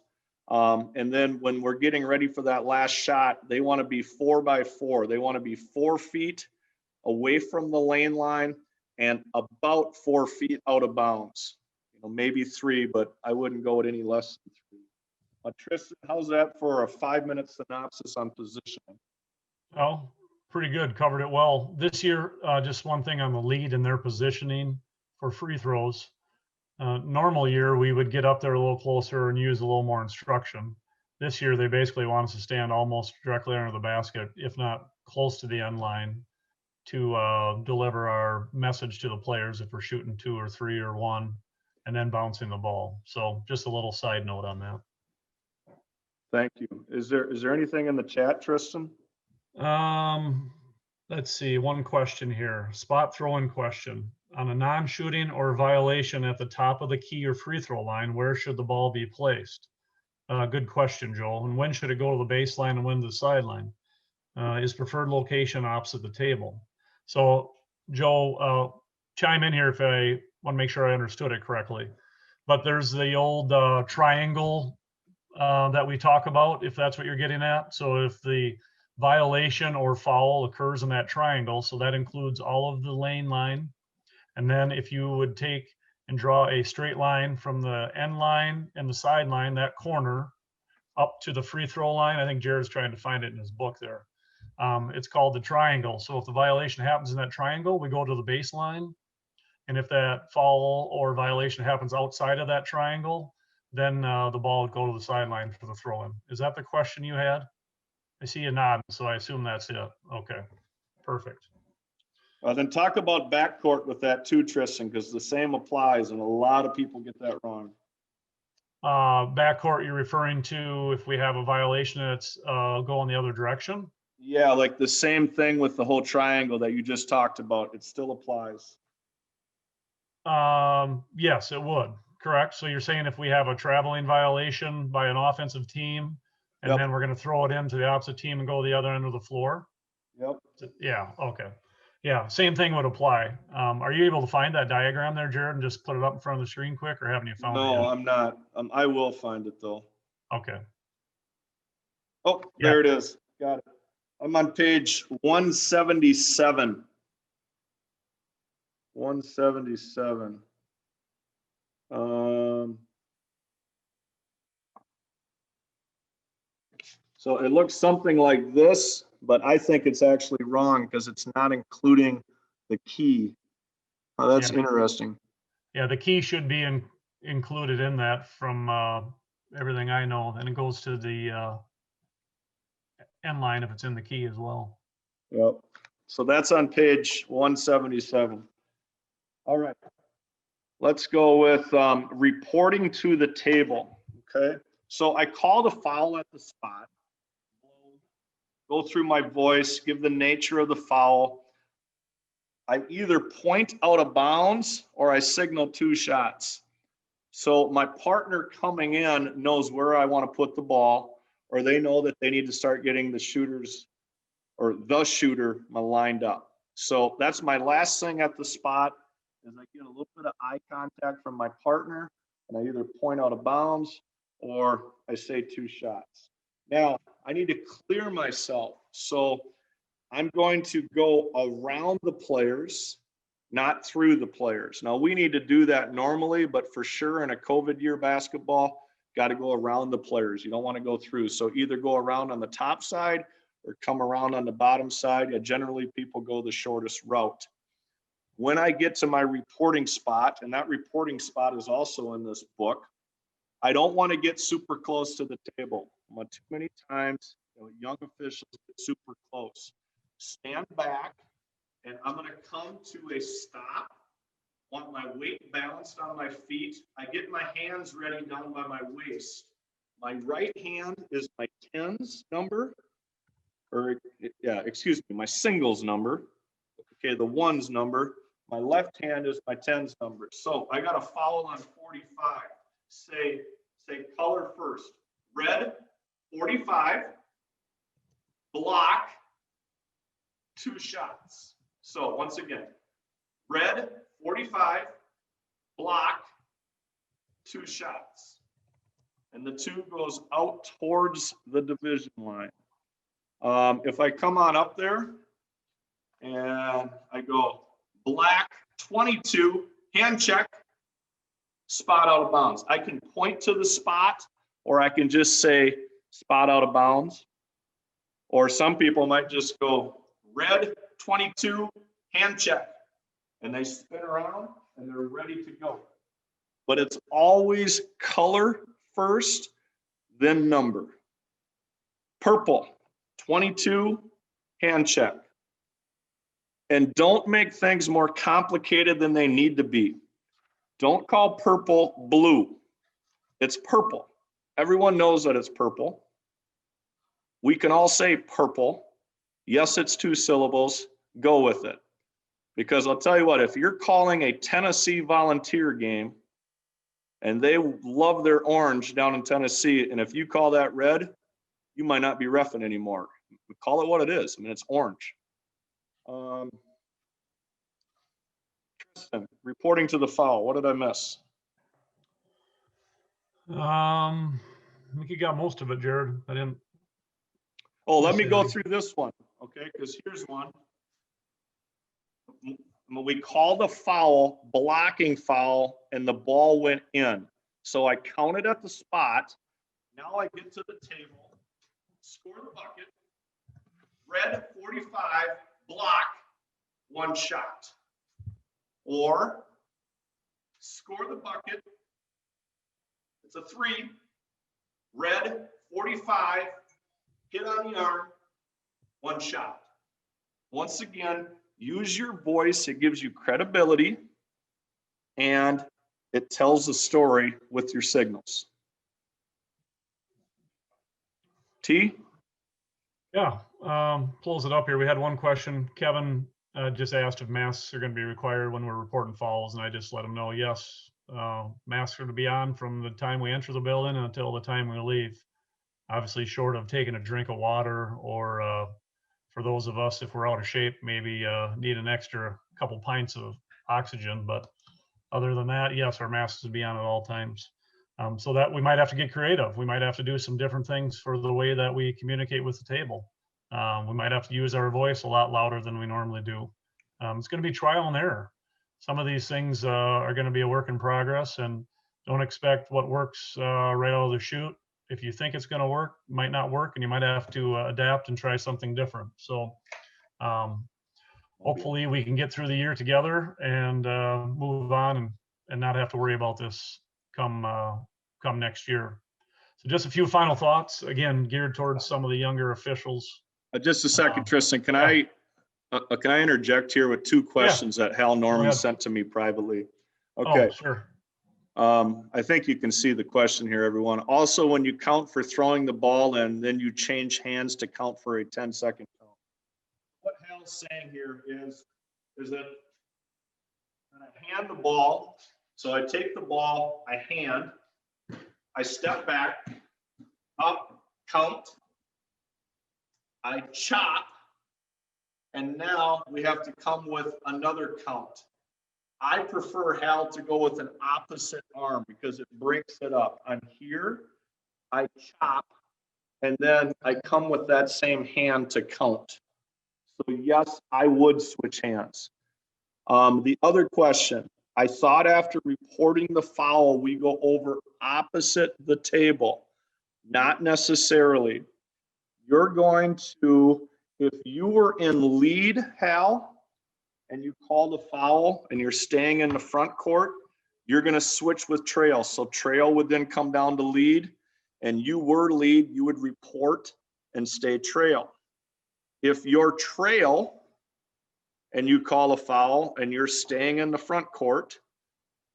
And then when we're getting ready for that last shot, they want to be 4 by 4. They want to be 4 feet away from the lane line and about 4 feet out of bounds. You know, maybe 3, but I wouldn't go at any less than 3. Tristan, how's that for a 5-minute synopsis on positioning?
Oh, pretty good. Covered it well. This year, just one thing on the lead and their positioning for free throws. Normal year, we would get up there a little closer and use a little more instruction. This year, they basically want us to stand almost directly under the basket, if not close to the end line, to deliver our message to the players if we're shooting 2 or 3 or 1, and then bouncing the ball. So just a little side note on that.
Thank you. Is there anything in the chat, Tristan?
Let's see. One question here. Spot throw-in question. On a non-shooting or violation at the top of the key or free throw line, where should the ball be placed? Good question, Joel. And when should it go to the baseline and when to the sideline? Is preferred location opposite the table? So, Joe, chime in here if I want to make sure I understood it correctly. But there's the old triangle that we talk about, if that's what you're getting at. So if the violation or foul occurs in that triangle, so that includes all of the lane line. And then if you would take and draw a straight line from the end line and the sideline, that corner, up to the free throw line. I think Jared's trying to find it in his book there. It's called the triangle. So if the violation happens in that triangle, we go to the baseline. And if that foul or violation happens outside of that triangle, then the ball would go to the sideline for the throw-in. Is that the question you had? I see you nodding, so I assume that's it. Okay, perfect.
Then talk about backcourt with that too, Tristan, because the same applies, and a lot of people get that wrong.
Backcourt, you're referring to if we have a violation that's going the other direction?
Yeah, like the same thing with the whole triangle that you just talked about. It still applies.
Yes, it would. Correct. So you're saying if we have a traveling violation by an offensive team, and
Yep.
then we're going to throw it into the opposite team and go to the other end of the floor?
Yep.
Yeah. Okay. Yeah. Same thing would apply. Are you able to find that diagram there, Jared, and just put it up in front of the screen quick, or haven't you found it yet?
No, I'm not. I will find it though.
Okay.
Oh, there it is. Got it. I'm on page 177. 177. So it looks something like this, but I think it's actually wrong because it's not including the key. Oh, that's interesting.
Yeah, the key should be included in that from everything I know, and it goes to the end line if it's in the key as well.
Yep. So that's on page 177. All right. Let's go with reporting to the table. Okay. So I called a foul at the spot. Go through my voice, give the nature of the foul. I either point out of bounds or I signal 2 shots. So my partner coming in knows where I want to put the ball, or they know that they need to start getting the shooters or the shooter lined up. So that's my last thing at the spot is I get a little bit of eye contact from my partner, and I either point out of bounds or I say 2 shots. Now, I need to clear myself. So I'm going to go around the players, not through the players. Now, we need to do that normally, but for sure in a COVID year basketball, got to go around the players. You don't want to go through. So either go around on the top side or come around on the bottom side. Yeah, generally, people go the shortest route. When I get to my reporting spot, and that reporting spot is also in this book, I don't want to get super close to the table. Too many times, young officials get super close. Stand back, and I'm going to come to a stop. Want my weight balanced on my feet. I get my hands ready down by my waist. My right hand is my tens number, or yeah, excuse me, my singles number. Okay, the ones number. My left hand is my tens number. So I got a foul on 45. Say color first. Red, 45. Block, 2 shots. So once again, red, 45. Block, 2 shots. And the 2 goes out towards the division line. If I come on up there and I go black 22, hand check, spot out of bounds. I can point to the spot, or I can just say spot out of bounds. Or some people might just go red 22, hand check, and they spin around and they're ready to go. But it's always color first, then number. Purple 22, hand check. And don't make things more complicated than they need to be. Don't call purple blue. It's purple. Everyone knows that it's purple. We can all say purple. Yes, it's 2 syllables. Go with it. Because I'll tell you what, if you're calling a Tennessee Volunteer game and they love their orange down in Tennessee, and if you call that red, you might not be reffing anymore. Call it what it is. I mean, it's orange. Tristan, reporting to the foul. What did I miss?
I think you got most of it, Jared. I didn't.
Oh, let me go through this one, okay? Because here's one. We called a foul, blocking foul, and the ball went in. So I counted at the spot. Now I get to the table, score the bucket. Red 45, block, 1 shot. Or score the bucket. It's a 3. Red 45, hit on the arm, 1 shot. Once again, use your voice. It gives you credibility, and it tells a story with your signals. T?
Yeah, close it up here. We had one question. Kevin just asked if masks are going to be required when we're reporting fouls, and I just let him know, yes, masks are to be on from the time we enter the building until the time we leave. Obviously, short of taking a drink of water, or for those of us, if we're out of shape, maybe need an extra couple pints of oxygen. But other than that, yes, our masks would be on at all times. So that we might have to get creative. We might have to do some different things for the way that we communicate with the table. We might have to use our voice a lot louder than we normally do. It's going to be trial and error. Some of these things are going to be a work in progress, and don't expect what works right out of the chute. If you think it's going to work, it might not work, and you might have to adapt and try something different. So hopefully we can get through the year together and move on and not have to worry about this come next year. So just a few final thoughts, again, geared towards some of the younger officials.
Just a second, Tristan, can I interject here with 2 questions that Hal Norman sent to me privately? Okay.
Oh, sure.
I think you can see the question here, everyone. Also, when you count for throwing the ball in, then you change hands to count for a 10-second count. What Hal's saying here is that when I hand the ball, so I take the ball, I hand, I step back, up, count, I chop, and now we have to come with another count. I prefer Hal to go with an opposite arm because it breaks it up. I'm here, I chop, and then I come with that same hand to count. So yes, I would switch hands. The other question, I thought after reporting the foul, we go over opposite the table. Not necessarily. You're going to, if you were in lead, Hal, and you call the foul and you're staying in the front court, you're going to switch with trail. So trail would then come down to lead, and you were lead, you would report and stay trail. If you're trail and you call a foul and you're staying in the front court,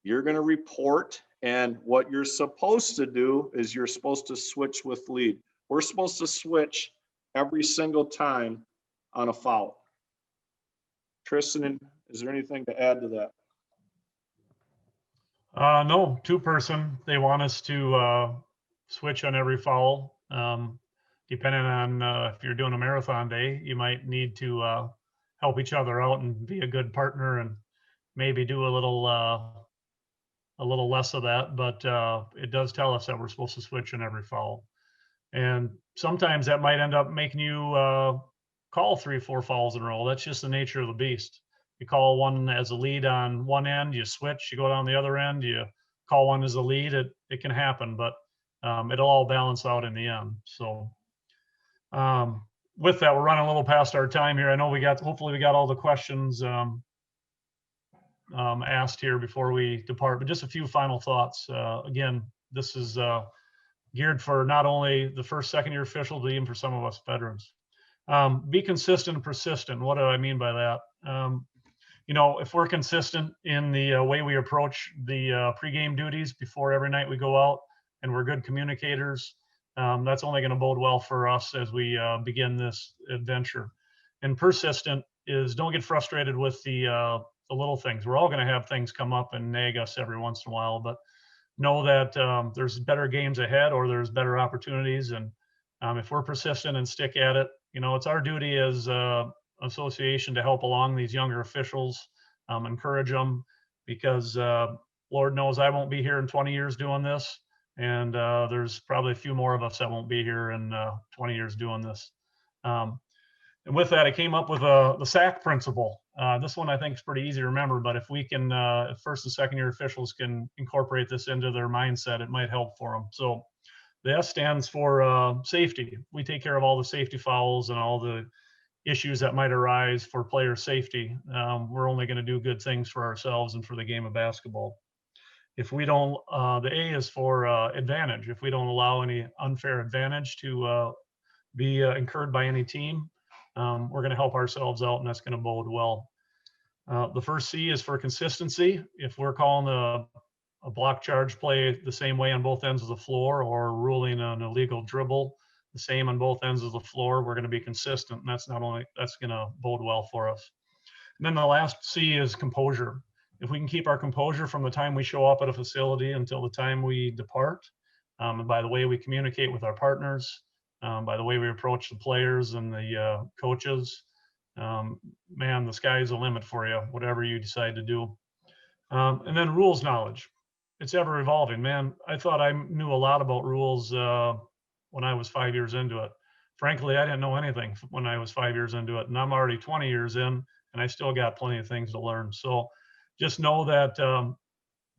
you're going to report, and what you're supposed to do is you're supposed to switch with lead. We're supposed to switch every single time on a foul. Tristan, is there anything to add to that?
No, 2-person. They want us to switch on every foul. Depending on if you're doing a marathon day, you might need to help each other out and be a good partner and maybe do a little less of that. But it does tell us that we're supposed to switch on every foul. And sometimes that might end up making you call 3 or 4 fouls in a row. That's just the nature of the beast. You call one as a lead on one end, you switch, you go down the other end, you call one as a lead. It can happen, but it'll all balance out in the end. So with that, we're running a little past our time here. I know hopefully we got all the questions asked here before we depart, but just a few final thoughts. Again, this is geared for not only the first, second year officials, but even for some of us veterans. Be consistent and persistent. What do I mean by that? If we're consistent in the way we approach the pregame duties before every night we go out, and we're good communicators, that's only going to bode well for us as we begin this adventure. And persistent is don't get frustrated with the little things. We're all going to have things come up and nag us every once in a while, but know that there's better games ahead, or there's better opportunities. And if we're persistent and stick at it, it's our duty as association to help along these younger officials, encourage them, because Lord knows I won't be here in 20 years doing this. And there's probably a few more of us that won't be here in 20 years doing this. And with that, I came up with the Sac Principle. This one I think is pretty easy to remember, but if we can, if first and second year officials can incorporate this into their mindset, it might help for them. So the S stands for safety. We take care of all the safety fouls and all the issues that might arise for player safety. We're only going to do good things for ourselves and for the game of basketball. If we don't, the A is for advantage. If we don't allow any unfair advantage to be incurred by any team, we're going to help ourselves out, and that's going to bode well. The first C is for consistency. If we're calling a block charge play the same way on both ends of the floor, or ruling an illegal dribble the same on both ends of the floor, we're going to be consistent, and that's going to bode well for us. And then the last C is composure. If we can keep our composure from the time we show up at a facility until the time we depart, and by the way we communicate with our partners, by the way we approach the players and the coaches, man, the sky's the limit for you, whatever you decide to do. And then rules knowledge. It's ever evolving, man. I thought I knew a lot about rules when I was 5 years into it. Frankly, I didn't know anything when I was 5 years into it, and I'm already 20 years in, and I still got plenty of things to learn. So just know that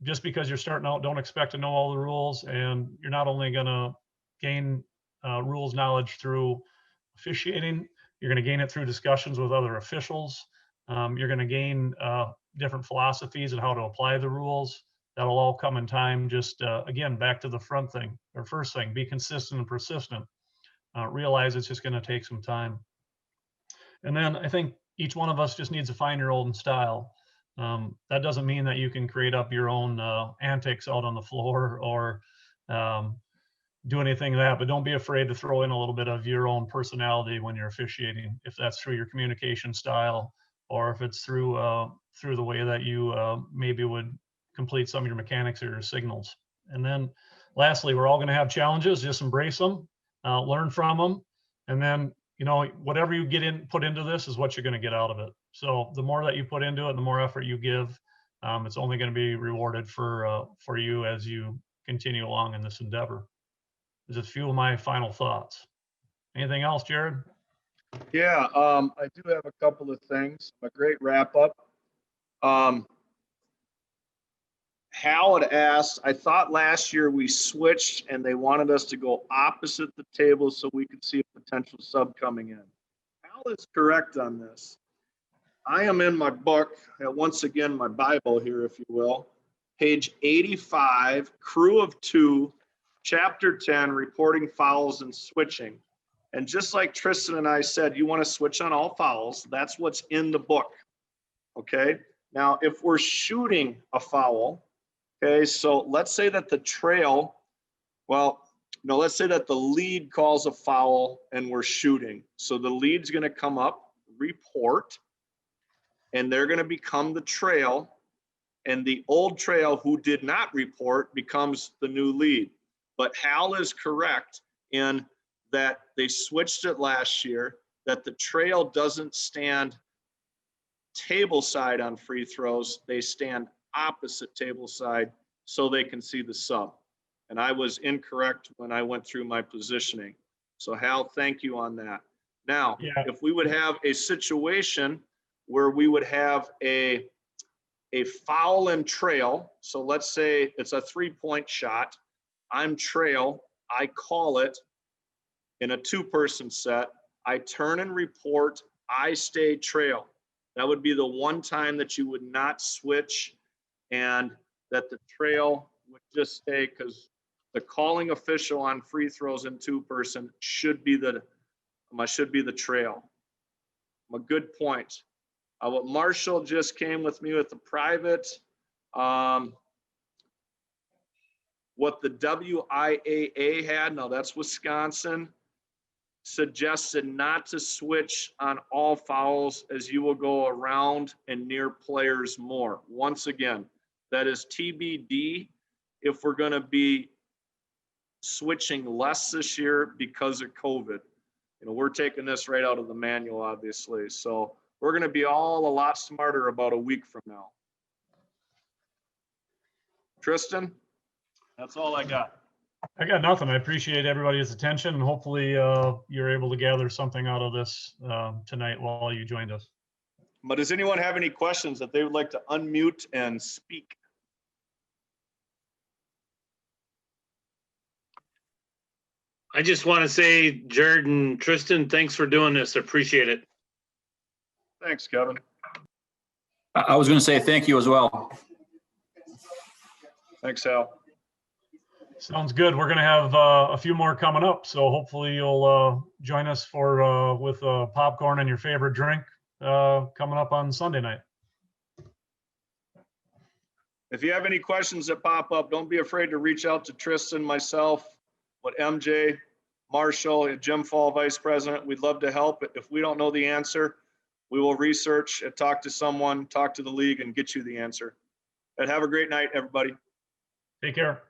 just because you're starting out, don't expect to know all the rules, and you're not only going to gain rules knowledge through officiating, you're going to gain it through discussions with other officials. You're going to gain different philosophies and how to apply the rules. That'll all come in time. Just again, back to the first thing, be consistent and persistent. Realize it's just going to take some time. And then I think each one of us just needs to find your own style. That doesn't mean that you can create up your own antics out on the floor or do anything like that, but don't be afraid to throw in a little bit of your own personality when you're officiating, if that's through your communication style, or if it's through the way that you maybe would complete some of your mechanics or your signals. And then lastly, we're all going to have challenges. Just embrace them, learn from them, and then whatever you put into this is what you're going to get out of it. So the more that you put into it, the more effort you give, it's only going to be rewarded for you as you continue along in this endeavor. This is a few of my final thoughts. Anything else, Jared?
Yeah, I do have a couple of things. A great wrap up. Hal had asked, I thought last year we switched and they wanted us to go opposite the table so we could see a potential sub coming in. Hal is correct on this. I am in my book, once again, my Bible here, if you will, page 85, Crew of 2, Chapter 10, Reporting Fouls and Switching. And just like Tristan and I said, you want to switch on all fouls. That's what's in the book. Okay. Now, if we're shooting a foul, okay, so let's say that the trail, well, let's say that the lead calls a foul and we're shooting. So the lead's going to come up, report, and they're going to become the trail. And the old trail who did not report becomes the new lead. But Hal is correct in that they switched it last year, that the trail doesn't stand table side on free throws. They stand opposite table side so they can see the sub. And I was incorrect when I went through my positioning. So Hal, thank you on that. Now, if we would have a situation where we would have a foul and trail, so let's say it's a 3-point shot, I'm trail, I call it in a 2-person set, I turn and report, I stay trail. That would be the one time that you would not switch and that the trail would just stay, because the calling official on free throws in 2-person should be the trail. A good point. What Marshall just came with me with the private, what the WIAA had, now that's Wisconsin, suggested not to switch on all fouls as you will go around and near players more. Once again, that is TBD if we're going to be switching less this year because of COVID. We're taking this right out of the manual, obviously. So we're going to be all a lot smarter about a week from now. Tristan, that's all I got.
I got nothing. I appreciate everybody's attention, and hopefully you're able to gather something out of this tonight while you joined us.
But does anyone have any questions that they would like to unmute and speak?
I just want to say, Jared and Tristan, thanks for doing this. I appreciate it.
Thanks, Kevin.
I was going to say thank you as well.
Thanks, Hal.
Sounds good. We're going to have a few more coming up, so hopefully you'll join us for with popcorn and your favorite drink coming up on Sunday night.
If you have any questions that pop up, don't be afraid to reach out to Tristan, myself, with MJ, Marshall, Jim Fall, Vice President. We'd love to help. If we don't know the answer, we will research and talk to someone, talk to the league, and get you the answer. And have a great night, everybody.
Take care.